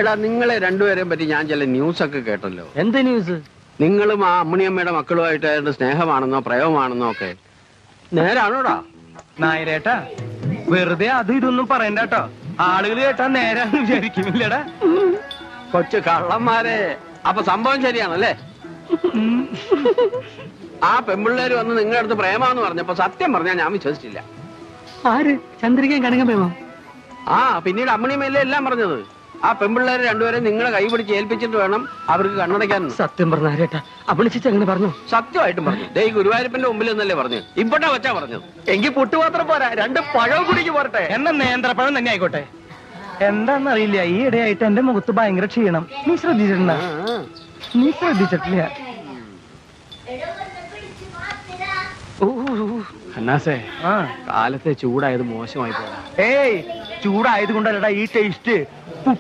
എടാ നിങ്ങളെ രണ്ടുപേരെയും പറ്റി ഞാൻ ചില ന്യൂസൊക്കെ കേട്ടല്ലോ. എന്ത് ന്യൂസ്? നിങ്ങളും ആ അമ്മണിയമ്മയുടെ മക്കളുമായിട്ട് സ്നേഹമാണെന്നോ പ്രേമമാണെന്നോ ഒക്കെ നേരാണോടാ? നായരേട്ടാ വെറുതെ അതും ഇതൊന്നും പറയണ്ടോ. ആളുകൾ കേട്ടാ നേരാന്ന് വിചാരിക്കുന്നില്ലടാ. കൊച്ചു കള്ളന്മാരെ. അപ്പൊ സംഭവം ശരിയാണല്ലേ? ആ പെമ്പിള്ളേര് വന്ന് നിങ്ങളുടെ അടുത്ത് പ്രേമാന്ന് പറഞ്ഞപ്പോ സത്യം പറഞ്ഞാൽ ഞാൻ വിശ്വസിച്ചില്ല. ആര്? ചന്ദ്രികയും കനകം പ്രേമോ? ആ പിന്നീട് അമ്മണിയമ്മയല്ലേ എല്ലാം പറഞ്ഞത്. ആ പെമ്പിള്ളേര് രണ്ടുപേരും നിങ്ങളെ കൈ പിടിച്ച് ഏൽപ്പിച്ചിട്ട് വേണം അവർക്ക് കണ്ണടയ്ക്കാൻ. സത്യം പറഞ്ഞ ആരേട്ടാ? അപ്പണിച്ചിട്ട് അങ്ങനെ പറഞ്ഞു? സത്യമായിട്ടും പറഞ്ഞു. ദേ ഗുരുവായൂരപ്പന്റെ മുമ്പിൽ എന്നല്ലേ പറഞ്ഞു. ഇപ്പോഴാ വച്ചാ പറഞ്ഞത്. എങ്കിൽ പുട്ടുപാത്രം പോരാ, 2 പഴവും കുടിക്ക് പോരട്ടെ. എന്നാ നേന്ത്രപ്പഴം തന്നെ ആയിക്കോട്ടെ. എന്താന്നറിയില്ല, ഈ ഇടയായിട്ട് എന്റെ മുഖത്ത് ഭയങ്കര ക്ഷീണം. നീ ശ്രദ്ധിച്ചിട്ടുണ്ട? നീ ശ്രദ്ധിച്ചിട്ടില്ല. അന്നാസേ, കാലത്തെ ചൂടായത് മോശമായി പോരാ. ഏയ് ചൂടായത് കൊണ്ടല്ലടാ ഈ ടേസ്റ്റ്.